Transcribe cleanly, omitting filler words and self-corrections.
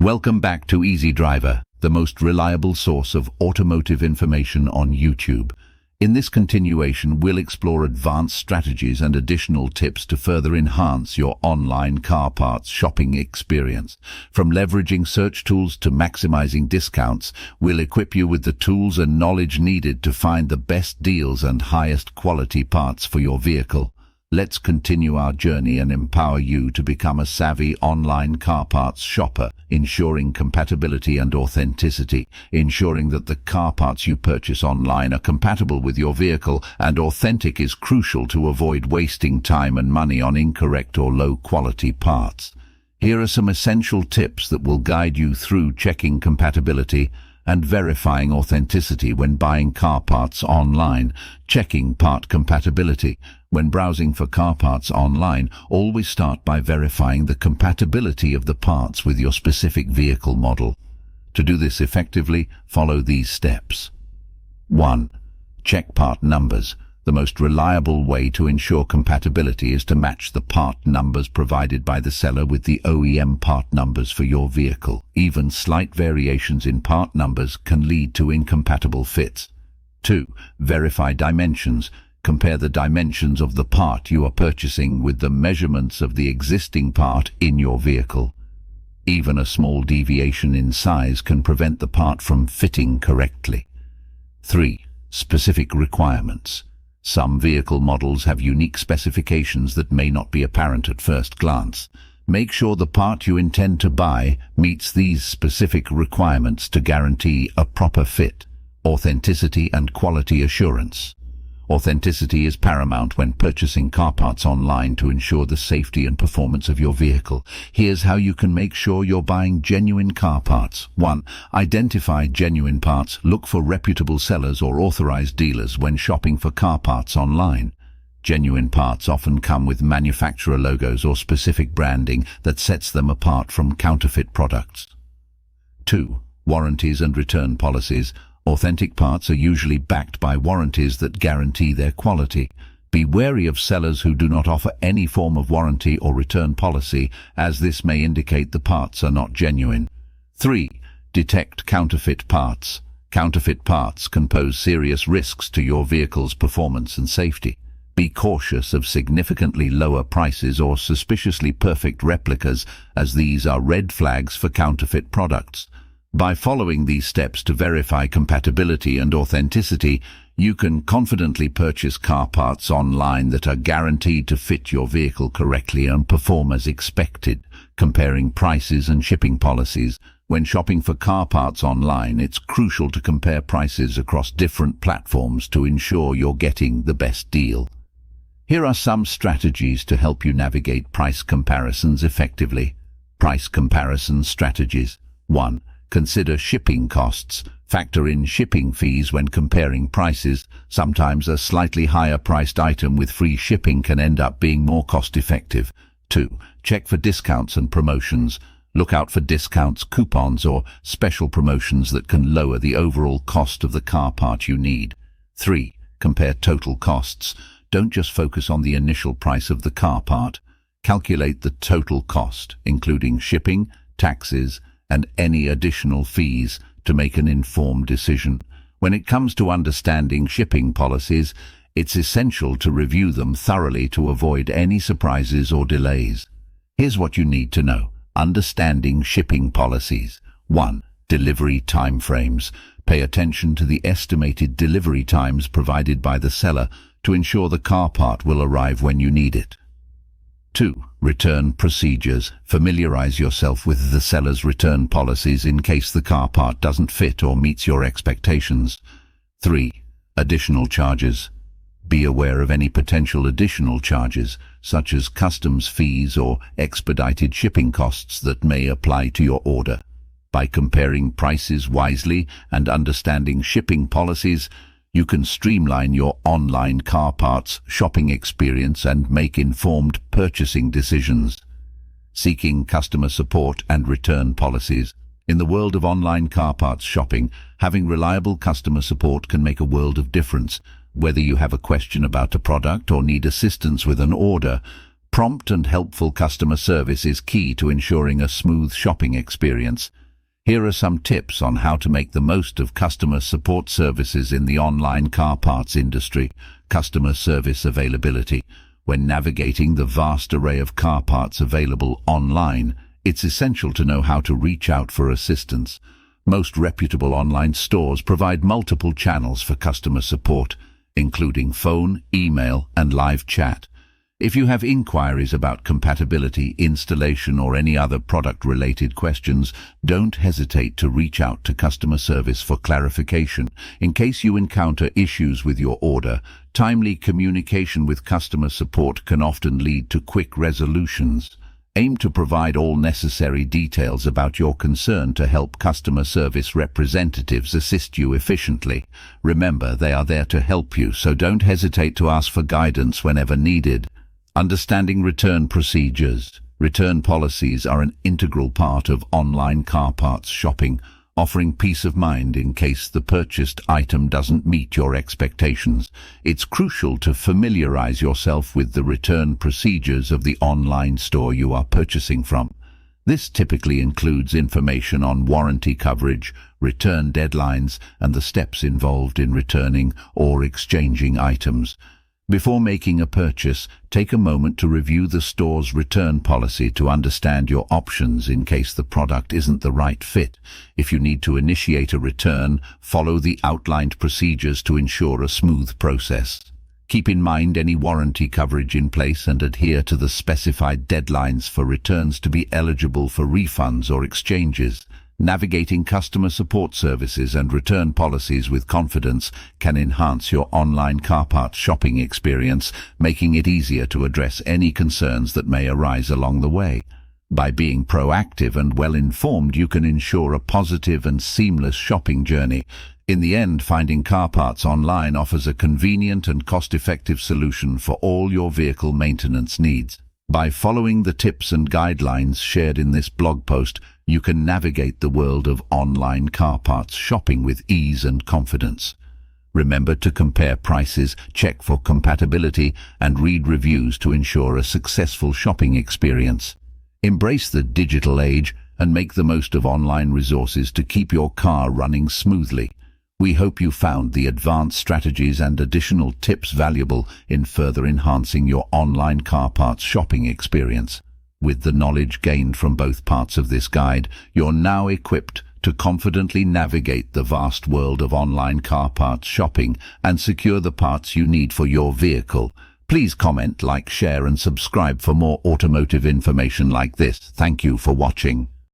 Welcome back to Easy Driver, the most reliable source of automotive information on YouTube. In this continuation, we'll explore advanced strategies and additional tips to further enhance your online car parts shopping experience. From leveraging search tools to maximizing discounts, we'll equip you with the tools and knowledge needed to find the best deals and highest quality parts for your vehicle. Let's continue our journey and empower you to become a savvy online car parts shopper, ensuring compatibility and authenticity, ensuring that the car parts you purchase online are compatible with your vehicle and authentic is crucial to avoid wasting time and money on incorrect or low-quality parts. Here are some essential tips that will guide you through checking compatibility and verifying authenticity when buying car parts online. Checking part compatibility. When browsing for car parts online, always start by verifying the compatibility of the parts with your specific vehicle model. To do this effectively, follow these steps. 1. Check part numbers. The most reliable way to ensure compatibility is to match the part numbers provided by the seller with the OEM part numbers for your vehicle. Even slight variations in part numbers can lead to incompatible fits. 2. Verify dimensions. Compare the dimensions of the part you are purchasing with the measurements of the existing part in your vehicle. Even a small deviation in size can prevent the part from fitting correctly. 3. Specific requirements. Some vehicle models have unique specifications that may not be apparent at first glance. Make sure the part you intend to buy meets these specific requirements to guarantee a proper fit. Authenticity and quality assurance. Authenticity is paramount when purchasing car parts online to ensure the safety and performance of your vehicle. Here's how you can make sure you're buying genuine car parts. 1. Identify genuine parts. Look for reputable sellers or authorized dealers when shopping for car parts online. Genuine parts often come with manufacturer logos or specific branding that sets them apart from counterfeit products. 2. Warranties and return policies. Authentic parts are usually backed by warranties that guarantee their quality. Be wary of sellers who do not offer any form of warranty or return policy, as this may indicate the parts are not genuine. 3. Detect counterfeit parts. Counterfeit parts can pose serious risks to your vehicle's performance and safety. Be cautious of significantly lower prices or suspiciously perfect replicas, as these are red flags for counterfeit products. By following these steps to verify compatibility and authenticity, you can confidently purchase car parts online that are guaranteed to fit your vehicle correctly and perform as expected. Comparing prices and shipping policies. When shopping for car parts online, it's crucial to compare prices across different platforms to ensure you're getting the best deal. Here are some strategies to help you navigate price comparisons effectively. Price comparison strategies. 1. Consider shipping costs. Factor in shipping fees when comparing prices. Sometimes a slightly higher priced item with free shipping can end up being more cost-effective. 2. Check for discounts and promotions. Look out for discounts, coupons, or special promotions that can lower the overall cost of the car part you need. 3. Compare total costs. Don't just focus on the initial price of the car part. Calculate the total cost, including shipping, taxes, and any additional fees to make an informed decision. When it comes to understanding shipping policies, it's essential to review them thoroughly to avoid any surprises or delays. Here's what you need to know. Understanding shipping policies. 1. Delivery timeframes. Pay attention to the estimated delivery times provided by the seller to ensure the car part will arrive when you need it. 2. Return procedures. Familiarize yourself with the seller's return policies in case the car part doesn't fit or meets your expectations. 3. Additional charges. Be aware of any potential additional charges, such as customs fees or expedited shipping costs that may apply to your order. By comparing prices wisely and understanding shipping policies, you can streamline your online car parts shopping experience and make informed purchasing decisions. Seeking customer support and return policies. In the world of online car parts shopping, having reliable customer support can make a world of difference. Whether you have a question about a product or need assistance with an order, Prompt and helpful customer service is key to ensuring a smooth shopping experience. Here are some tips on how to make the most of customer support services in the online car parts industry. Customer service availability. When navigating the vast array of car parts available online, it's essential to know how to reach out for assistance. Most reputable online stores provide multiple channels for customer support, including phone, email, and live chat. If you have inquiries about compatibility, installation, or any other product-related questions, don't hesitate to reach out to customer service for clarification. In case you encounter issues with your order, timely communication with customer support can often lead to quick resolutions. Aim to provide all necessary details about your concern to help customer service representatives assist you efficiently. Remember, they are there to help you, so don't hesitate to ask for guidance whenever needed. Understanding return procedures. Return policies are an integral part of online car parts shopping, offering peace of mind in case the purchased item doesn't meet your expectations. It's crucial to familiarize yourself with the return procedures of the online store you are purchasing from. This typically includes information on warranty coverage, return deadlines, and the steps involved in returning or exchanging items. Before making a purchase, take a moment to review the store's return policy to understand your options in case the product isn't the right fit. If you need to initiate a return, follow the outlined procedures to ensure a smooth process. Keep in mind any warranty coverage in place and adhere to the specified deadlines for returns to be eligible for refunds or exchanges. Navigating customer support services and return policies with confidence can enhance your online car parts shopping experience, making it easier to address any concerns that may arise along the way. By being proactive and well-informed, you can ensure a positive and seamless shopping journey. In the end, finding car parts online offers a convenient and cost-effective solution for all your vehicle maintenance needs. By following the tips and guidelines shared in this blog post, you can navigate the world of online car parts shopping with ease and confidence. Remember to compare prices, check for compatibility, and read reviews to ensure a successful shopping experience. Embrace the digital age and make the most of online resources to keep your car running smoothly. We hope you found the advanced strategies and additional tips valuable in further enhancing your online car parts shopping experience. With the knowledge gained from both parts of this guide, you're now equipped to confidently navigate the vast world of online car parts shopping and secure the parts you need for your vehicle. Please comment, like, share, and subscribe for more automotive information like this. Thank you for watching.